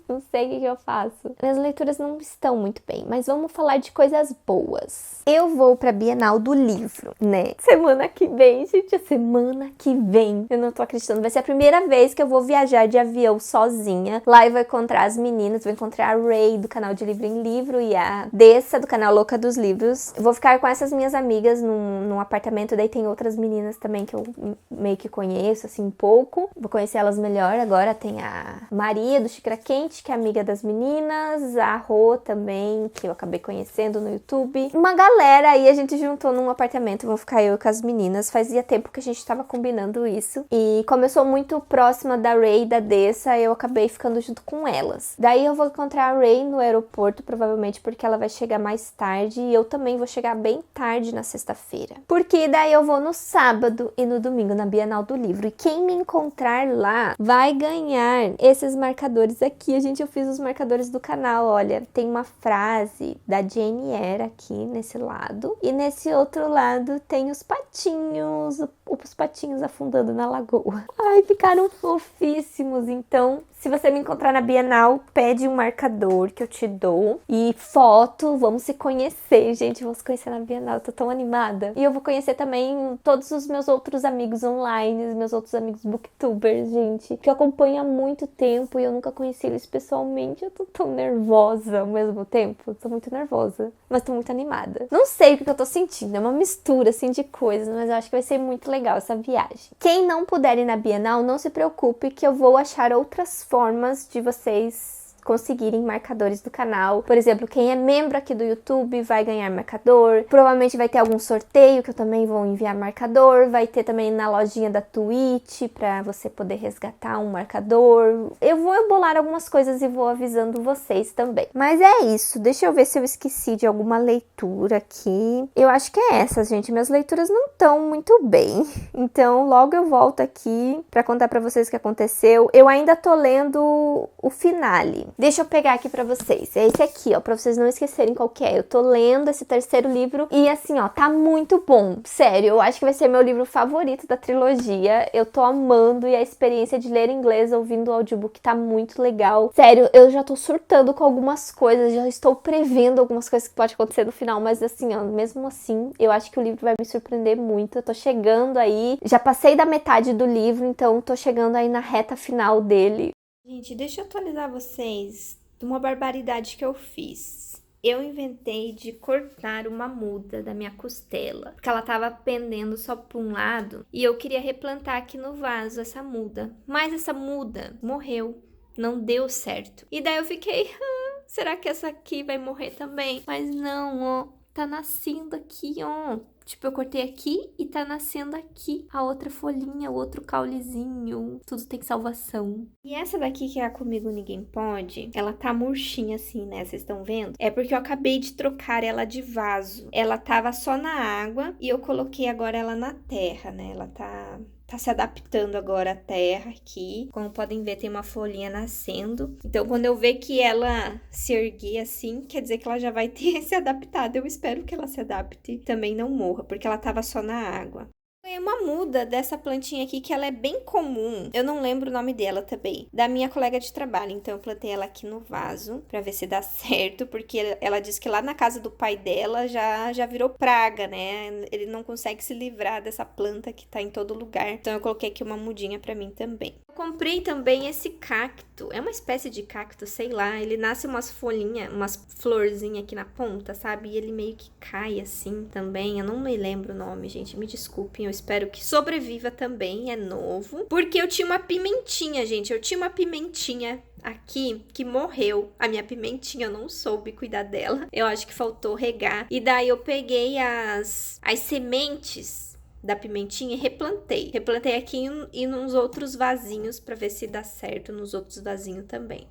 Não sei o que eu faço. Minhas leituras não estão muito bem, mas vamos falar de coisas boas. Eu vou pra Bienal do Livro, né? Semana que vem, gente, a semana que vem. Eu não tô acreditando. Vai ser a primeira vez que eu vou viajar de avião sozinha. Lá eu vou encontrar as meninas, vou encontrar a Ray do canal de Livro em Livro e a Dessa do canal Louca dos Livros. Eu vou ficar com essas minhas amigas num apartamento. Daí tem outras meninas também que eu meio que conheço, assim, um pouco. Vou conhecer elas melhor agora. Tem a Maria do Xícara Quente, que é amiga das meninas, a Rô também, que eu acabei conhecendo no YouTube. Uma galera aí a gente juntou num apartamento, vou ficar eu com as meninas. Fazia tempo que a gente tava combinando isso. E como eu sou muito próxima da Ray e da Dessa, eu acabei ficando junto com elas. Daí eu vou encontrar a Ray no aeroporto, provavelmente porque ela vai chegar mais tarde. E eu também vou chegar bem tarde na sexta-feira. Porque daí eu vou no sábado e no domingo na Bienal do Livro. E quem me encontrar lá vai ganhar esses marcadores aqui. Eu fiz os marcadores do canal, olha, tem uma frase da Jane Eyre aqui nesse lado, e nesse outro lado tem os patinhos afundando na lagoa. Ai, ficaram fofíssimos. Então, se você me encontrar na Bienal, pede um marcador que eu te dou. E foto, vamos se conhecer, gente. Vamos se conhecer na Bienal, eu tô tão animada. E eu vou conhecer também todos os meus outros amigos online, os meus outros amigos booktubers, gente, que eu acompanho há muito tempo e eu nunca conheci eles pessoalmente. Eu tô tão nervosa ao mesmo tempo. Eu tô muito nervosa, mas tô muito animada. Não sei o que eu tô sentindo, é uma mistura, assim, de coisas, mas eu acho que vai ser muito legal essa viagem. Quem não puder ir na Bienal, não se preocupe que eu vou achar outras formas de vocês conseguirem marcadores do canal. Por exemplo, quem é membro aqui do YouTube vai ganhar marcador. Provavelmente vai ter algum sorteio que eu também vou enviar marcador. Vai ter também na lojinha da Twitch pra você poder resgatar um marcador. Eu vou bolar algumas coisas e vou avisando vocês também. Mas é isso. Deixa eu ver se eu esqueci de alguma leitura aqui. Eu acho que é essa, gente. Minhas leituras não estão muito bem. Então, logo eu volto aqui pra contar pra vocês o que aconteceu. Eu ainda tô lendo o finale. Deixa eu pegar aqui pra vocês. É esse aqui, ó, pra vocês não esquecerem qual que é. Eu tô lendo esse terceiro livro e assim, ó, tá muito bom. Sério, eu acho que vai ser meu livro favorito da trilogia. Eu tô amando e a experiência de ler inglês ouvindo o audiobook tá muito legal. Sério, eu já tô surtando com algumas coisas, já estou prevendo algumas coisas que pode acontecer no final, mas assim, ó, mesmo assim, eu acho que o livro vai me surpreender muito. Eu tô chegando aí, já passei da metade do livro, então tô chegando aí na reta final dele. Gente, deixa eu atualizar vocês de uma barbaridade que eu fiz. Eu inventei de cortar uma muda da minha costela, porque ela tava pendendo só para um lado, e eu queria replantar aqui no vaso essa muda. Mas essa muda morreu, não deu certo. E daí eu fiquei, será que essa aqui vai morrer também? Mas não, ó, tá nascendo aqui, ó. Tipo, eu cortei aqui e tá nascendo aqui a outra folhinha, o outro caulezinho. Tudo tem salvação. E essa daqui, que é a Comigo Ninguém Pode, ela tá murchinha assim, né? Vocês estão vendo? É porque eu acabei de trocar ela de vaso. Ela tava só na água e eu coloquei agora ela na terra, né? Ela tá se adaptando agora à terra aqui. Como podem ver, tem uma folhinha nascendo. Então, quando eu ver que ela se erguer assim, quer dizer que ela já vai ter se adaptado. Eu espero que ela se adapte, também não morra, porque ela tava só na água. Ganhei uma muda dessa plantinha aqui, que ela é bem comum. Eu não lembro o nome dela também. Da minha colega de trabalho. Então, eu plantei ela aqui no vaso pra ver se dá certo. Porque ela disse que lá na casa do pai dela já virou praga, né? Ele não consegue se livrar dessa planta que tá em todo lugar. Então, eu coloquei aqui uma mudinha pra mim também. Eu comprei também esse cacto. É uma espécie de cacto, sei lá. Ele nasce umas folhinhas, umas florzinhas aqui na ponta, sabe? E ele meio que cai assim também. Eu não me lembro o nome, gente. Me desculpem. Eu espero que sobreviva também. É novo. Porque eu tinha uma pimentinha, gente. Eu tinha uma pimentinha aqui que morreu. A minha pimentinha, eu não soube cuidar dela. Eu acho que faltou regar. E daí eu peguei as sementes da pimentinha e replantei. Replantei aqui e nos outros vasinhos pra ver se dá certo nos outros vasinhos também.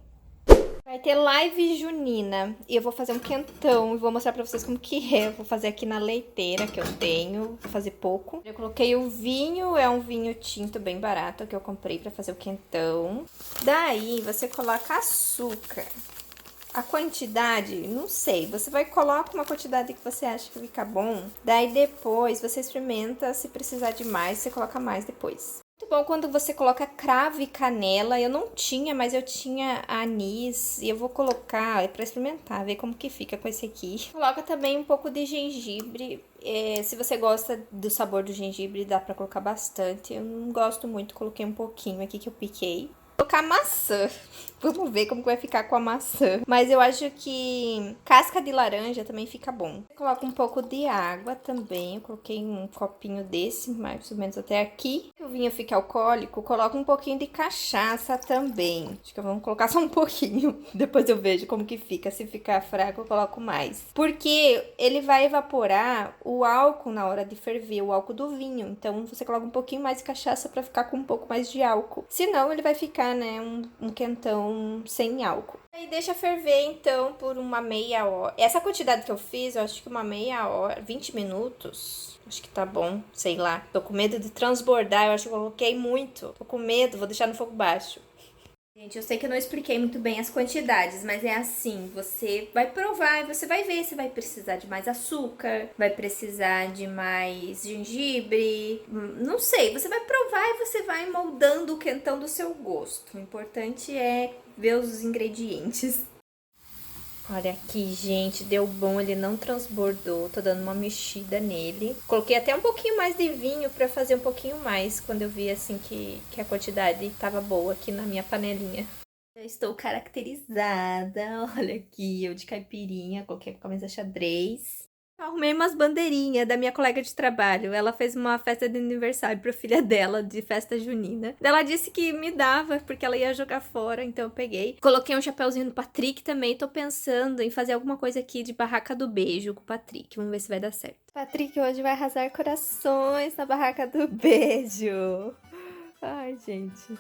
Vai ter live junina e eu vou fazer um quentão e vou mostrar pra vocês como que é. Eu vou fazer aqui na leiteira que eu tenho, vou fazer pouco. Eu coloquei o vinho, é um vinho tinto bem barato que eu comprei pra fazer o quentão. Daí você coloca açúcar. A quantidade, não sei, você vai colocar uma quantidade que você acha que fica bom. Daí depois você experimenta, se precisar de mais, você coloca mais depois. Muito bom quando você coloca cravo e canela. Eu não tinha, mas eu tinha anis. E eu vou colocar pra experimentar, ver como que fica com esse aqui. Coloca também um pouco de gengibre. Se você gosta do sabor do gengibre, dá pra colocar bastante. Eu não gosto muito, coloquei um pouquinho aqui que eu piquei. Colocar maçã. Vamos ver como que vai ficar com a maçã. Mas eu acho que casca de laranja também fica bom. Coloca um pouco de água também. Eu coloquei um copinho desse, mais ou menos até aqui. Se o vinho fica alcoólico, coloca um pouquinho de cachaça também. Acho que vamos colocar só um pouquinho. Depois eu vejo como que fica. Se ficar fraco, eu coloco mais. Porque ele vai evaporar o álcool na hora de ferver, o álcool do vinho. Então, você coloca um pouquinho mais de cachaça pra ficar com um pouco mais de álcool. Senão, ele vai ficar, né, um quentão sem álcool. Aí deixa ferver, então, por uma meia hora. Essa quantidade que eu fiz, eu acho que uma meia hora, 20 minutos. Acho que tá bom, sei lá. Tô com medo de transbordar, eu acho que eu coloquei muito. Tô com medo, vou deixar no fogo baixo. Gente, eu sei que eu não expliquei muito bem as quantidades, mas é assim, você vai provar e você vai ver se vai precisar de mais açúcar, vai precisar de mais gengibre, não sei, você vai provar e você vai moldando o quentão do seu gosto. O importante é ver os ingredientes. Olha aqui, gente, deu bom, ele não transbordou, tô dando uma mexida nele. Coloquei até um pouquinho mais de vinho pra fazer um pouquinho mais, quando eu vi, assim, que a quantidade tava boa aqui na minha panelinha. Já estou caracterizada, olha aqui, eu de caipirinha, coloquei a camisa xadrez. Eu arrumei umas bandeirinhas da minha colega de trabalho. Ela fez uma festa de aniversário pra filha dela, de festa junina. Ela disse que me dava, porque ela ia jogar fora, então eu peguei. Coloquei um chapéuzinho no Patrick também. Tô pensando em fazer alguma coisa aqui de barraca do beijo com o Patrick. Vamos ver se vai dar certo. Patrick hoje vai arrasar corações na barraca do beijo. Ai, gente.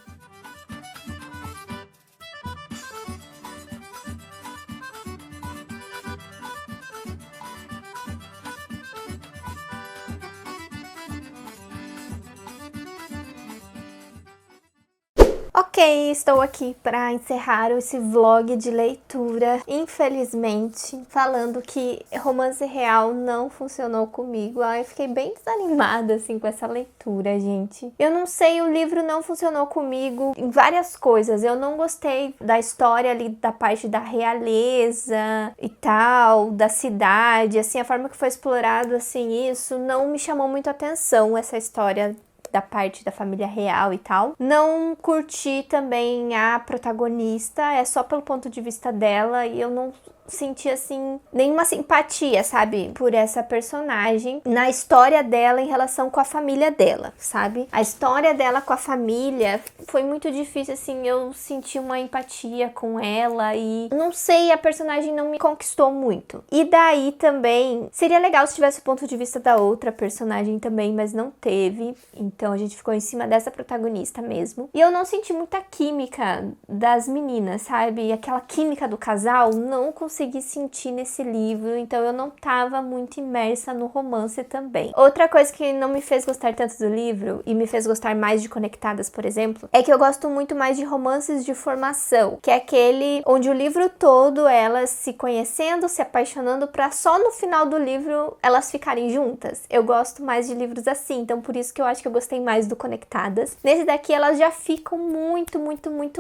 Ok, estou aqui para encerrar esse vlog de leitura, infelizmente, falando que romance real não funcionou comigo. Eu fiquei bem desanimada, assim, com essa leitura, gente. Eu não sei, o livro não funcionou comigo em várias coisas. Eu não gostei da história ali, da parte da realeza e tal, da cidade, assim, a forma que foi explorado, assim, isso não me chamou muito a atenção, essa história da parte da família real e tal. Não curti também a protagonista, é só pelo ponto de vista dela e eu não senti, assim, nenhuma simpatia, sabe, por essa personagem na história dela em relação com a família dela, sabe? A história dela com a família foi muito difícil, assim, eu senti uma empatia com ela e não sei, a personagem não me conquistou muito. E daí também, seria legal se tivesse o ponto de vista da outra personagem também, mas não teve, então a gente ficou em cima dessa protagonista mesmo. E eu não senti muita química das meninas, sabe? Aquela química do casal, não consegui sentir nesse livro, então eu não tava muito imersa no romance também. Outra coisa que não me fez gostar tanto do livro, e me fez gostar mais de Conectadas, por exemplo, é que eu gosto muito mais de romances de formação, que é aquele onde o livro todo elas se conhecendo, se apaixonando, pra só no final do livro elas ficarem juntas. Eu gosto mais de livros assim, então por isso que eu acho que eu gostei mais do Conectadas. Nesse daqui elas já ficam muito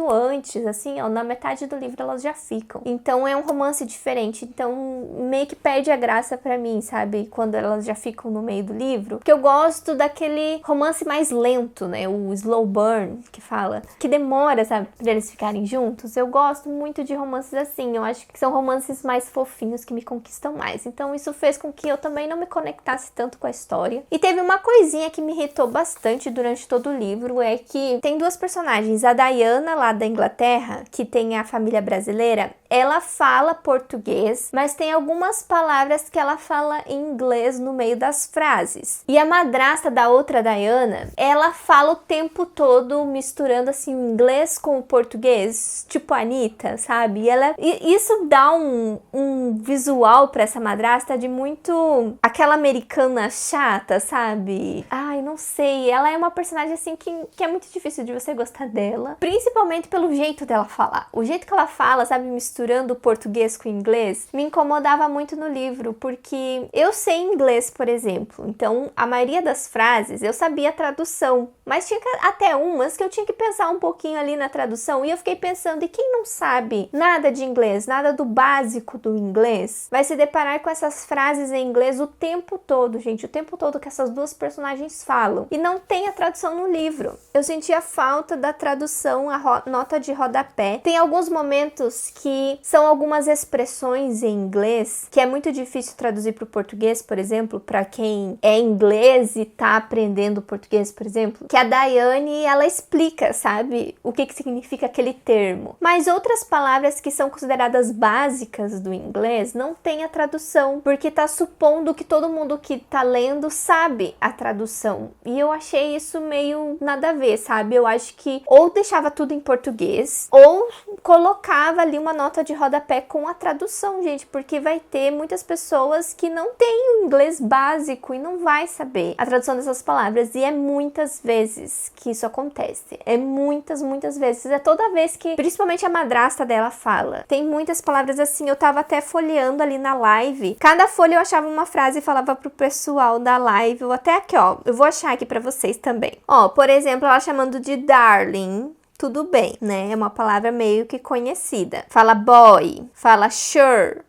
antes, assim, ó, na metade do livro elas já ficam. Então é um romance diferente, então meio que perde a graça pra mim, sabe? Quando elas já ficam no meio do livro. Porque eu gosto daquele romance mais lento, né? O slow burn, que fala. Que demora, sabe? Pra eles ficarem juntos. Eu gosto muito de romances assim. Eu acho que são romances mais fofinhos que me conquistam mais. Então isso fez com que eu também não me conectasse tanto com a história. E teve uma coisinha que me irritou bastante durante todo o livro, é que tem duas personagens. A Diana, lá da Inglaterra, que tem a família brasileira, ela fala português, mas tem algumas palavras que ela fala em inglês no meio das frases. E a madrasta da outra Diana, ela fala o tempo todo misturando assim o inglês com o português, tipo a Anitta, sabe? E isso dá um visual pra essa madrasta de muito aquela americana chata, sabe? Ai, não sei, ela é uma personagem assim que é muito difícil de você gostar dela, principalmente pelo jeito dela falar. O jeito que ela fala, sabe, misturando o português com o inglês, me incomodava muito no livro, porque eu sei inglês, por exemplo, então a maioria das frases eu sabia a tradução, mas tinha até umas que eu tinha que pensar um pouquinho ali na tradução, e eu fiquei pensando, e quem não sabe nada de inglês, nada do básico do inglês, vai se deparar com essas frases em inglês o tempo todo, gente, o tempo todo que essas duas personagens falam, e não tem a tradução no livro. Eu sentia falta da tradução, a nota de rodapé. Tem alguns momentos que são algumas expressões em inglês que é muito difícil traduzir para o português, por exemplo, para quem é inglês e tá aprendendo português, por exemplo, que a Daiane, ela explica, sabe, o que significa aquele termo. Mas outras palavras que são consideradas básicas do inglês não tem a tradução, porque tá supondo que todo mundo que tá lendo sabe a tradução. E eu achei isso meio nada a ver, sabe? Eu acho que ou deixava tudo em português, ou colocava ali uma nota de rodapé com a tradução, gente, porque vai ter muitas pessoas que não têm o inglês básico e não vai saber a tradução dessas palavras, e é muitas vezes que isso acontece, é muitas vezes, é toda vez que, principalmente a madrasta dela fala, tem muitas palavras assim. Eu tava até folheando ali na live, cada folha eu achava uma frase e falava pro pessoal da live, ou até aqui, ó, eu vou achar aqui pra vocês também, ó, por exemplo, ela chamando de darling, tudo bem, né? É uma palavra meio que conhecida. Fala boy, fala sure.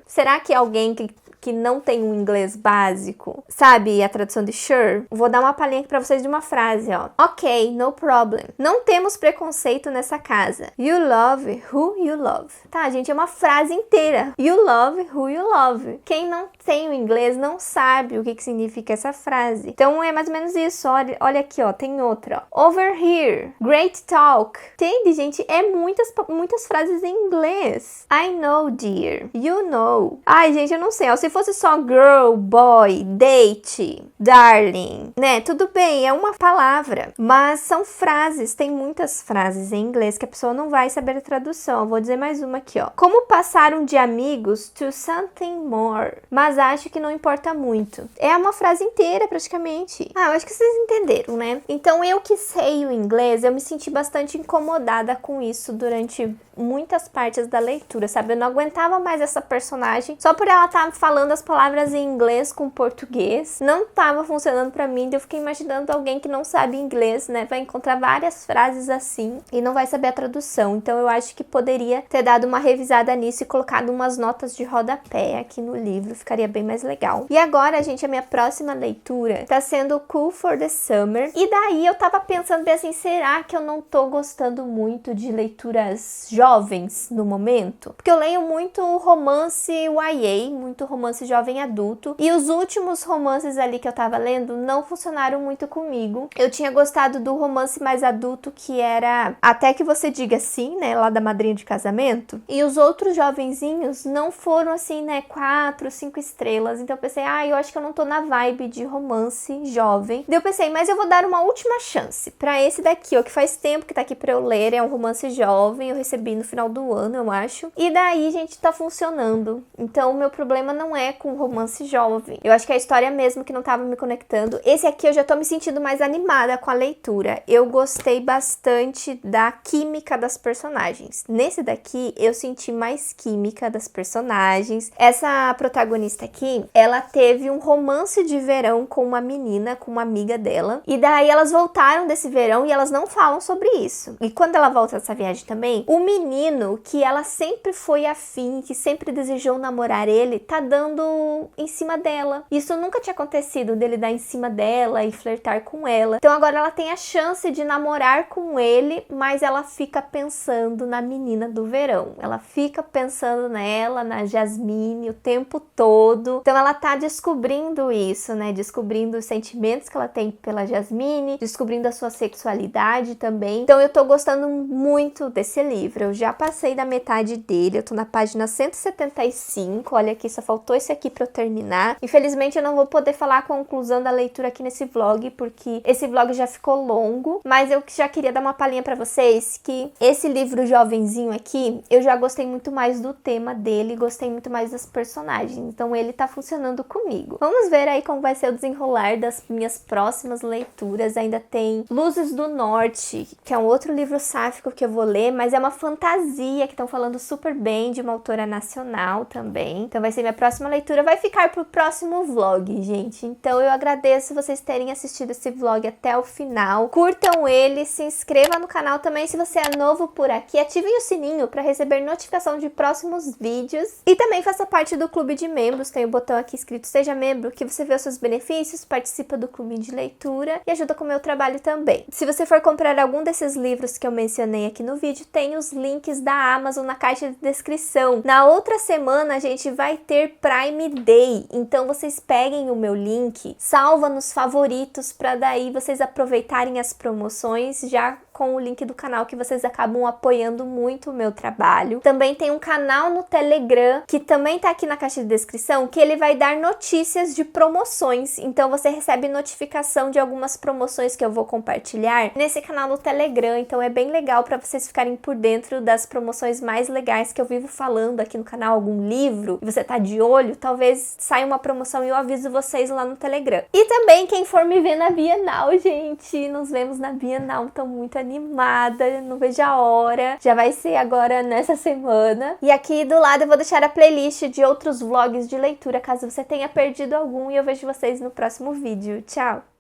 Será que alguém que que não tem um inglês básico, sabe a tradução de sure? Vou dar uma palhinha aqui pra vocês de uma frase, ó. Ok, no problem. Não temos preconceito nessa casa. You love who you love. Tá, gente, é uma frase inteira. You love who you love. Quem não tem o inglês não sabe o que significa essa frase. Então é mais ou menos isso. Olha aqui, ó, tem outra, ó. Over here. Great talk. Entende, gente? É muitas frases em inglês. I know, dear. You know. Ai, gente, eu não sei, ó. Se fosse só girl, boy, date, darling, né? Tudo bem, é uma palavra. Mas são frases. Tem muitas frases em inglês que a pessoa não vai saber a tradução. Eu vou dizer mais uma aqui, ó. Como passaram de amigos to something more. Mas acho que não importa muito. É uma frase inteira, praticamente. Ah, eu acho que vocês entenderam, né? Então, eu que sei o inglês, eu me senti bastante incomodada com isso durante muitas partes da leitura, sabe? Eu não aguentava mais essa personagem. Só por ela estar falando as palavras em inglês com português, não estava funcionando pra mim. Eu fiquei imaginando alguém que não sabe inglês, né? Vai encontrar várias frases assim e não vai saber a tradução. Então, eu acho que poderia ter dado uma revisada nisso e colocado umas notas de rodapé aqui no livro. Ficaria bem mais legal. E agora, gente, a minha próxima leitura tá sendo Cool for the Summer. E daí eu tava pensando bem assim, será que eu não tô gostando muito de leituras jovens no momento? Porque eu leio muito romance YA, muito romance jovem adulto. E os últimos romances ali que eu tava lendo não funcionaram muito comigo. Eu tinha gostado do romance mais adulto, que era Até Que Você Diga Sim, né? Lá da Madrinha de Casamento. E os outros jovenzinhos não foram assim, né? 4, 5 estrelas. Então eu pensei, eu acho que eu não tô na vibe de romance jovem. Daí eu pensei, mas eu vou dar uma última chance pra esse daqui, ó, que faz tempo que tá aqui pra eu ler. É um romance jovem, eu recebi no final do ano, eu acho. E daí, gente, tá funcionando. Então o meu problema não é com romance jovem. Eu acho que é a história mesmo que não tava me conectando. Esse aqui eu já tô me sentindo mais animada com a leitura. Eu gostei bastante da química das personagens. Nesse daqui, eu senti mais química das personagens. Essa protagonista aqui, ela teve um romance de verão com uma menina, com uma amiga dela. E daí elas voltaram desse verão e elas não falam sobre isso. E quando ela volta dessa viagem também, o menino que ela sempre foi afim, que sempre desejou namorar ele, tá dando em cima dela. Isso nunca tinha acontecido, dele dar em cima dela e flertar com ela. Então agora ela tem a chance de namorar com ele, mas ela fica pensando na menina do verão. Ela fica pensando nela, na Jasmine, o tempo todo. Então ela tá descobrindo isso, né? Descobrindo os sentimentos que ela tem pela Jasmine, descobrindo a sua sexualidade também. Então eu tô gostando muito desse livro. Eu já passei da metade dele, eu tô na página 175. Olha aqui, só faltou esse aqui pra eu terminar. Infelizmente eu não vou poder falar a conclusão da leitura aqui nesse vlog, porque esse vlog já ficou longo, mas eu já queria dar uma palhinha pra vocês que esse livro jovenzinho aqui, eu já gostei muito mais do tema dele, gostei muito mais das personagens, então ele tá funcionando comigo. Vamos ver aí como vai ser o desenrolar das minhas próximas leituras. Ainda tem Luzes do Norte, que é um outro livro sáfico que eu vou ler, mas é uma fantasia que estão falando super bem, de uma autora nacional também. Então vai ser minha próxima leitura, vai ficar pro próximo vlog, gente. Então eu agradeço vocês terem assistido esse vlog até o final. Curtam ele, se inscreva no canal também se você é novo por aqui, ativem o sininho para receber notificação de próximos vídeos e também faça parte do clube de membros. Tem o botão aqui escrito Seja Membro, que você vê os seus benefícios, participa do clube de leitura e ajuda com o meu trabalho também. Se você for comprar algum desses livros que eu mencionei aqui no vídeo, tem os links da Amazon na caixa de descrição. Na outra semana a gente vai ter Prime Day, então vocês peguem o meu link, salva nos favoritos para daí vocês aproveitarem as promoções já com o link do canal, que vocês acabam apoiando muito o meu trabalho. Também tem um canal no Telegram, que também tá aqui na caixa de descrição, que ele vai dar notícias de promoções. Então você recebe notificação de algumas promoções que eu vou compartilhar nesse canal no Telegram. Então é bem legal para vocês ficarem por dentro das promoções mais legais que eu vivo falando aqui no canal. Algum livro e você tá de olho, talvez saia uma promoção e eu aviso vocês lá no Telegram. E também quem for me ver na Bienal, gente, nos vemos na Bienal, tô muito animada, não vejo a hora, já vai ser agora nessa semana. E aqui do lado eu vou deixar a playlist de outros vlogs de leitura, caso você tenha perdido algum, e eu vejo vocês no próximo vídeo. Tchau!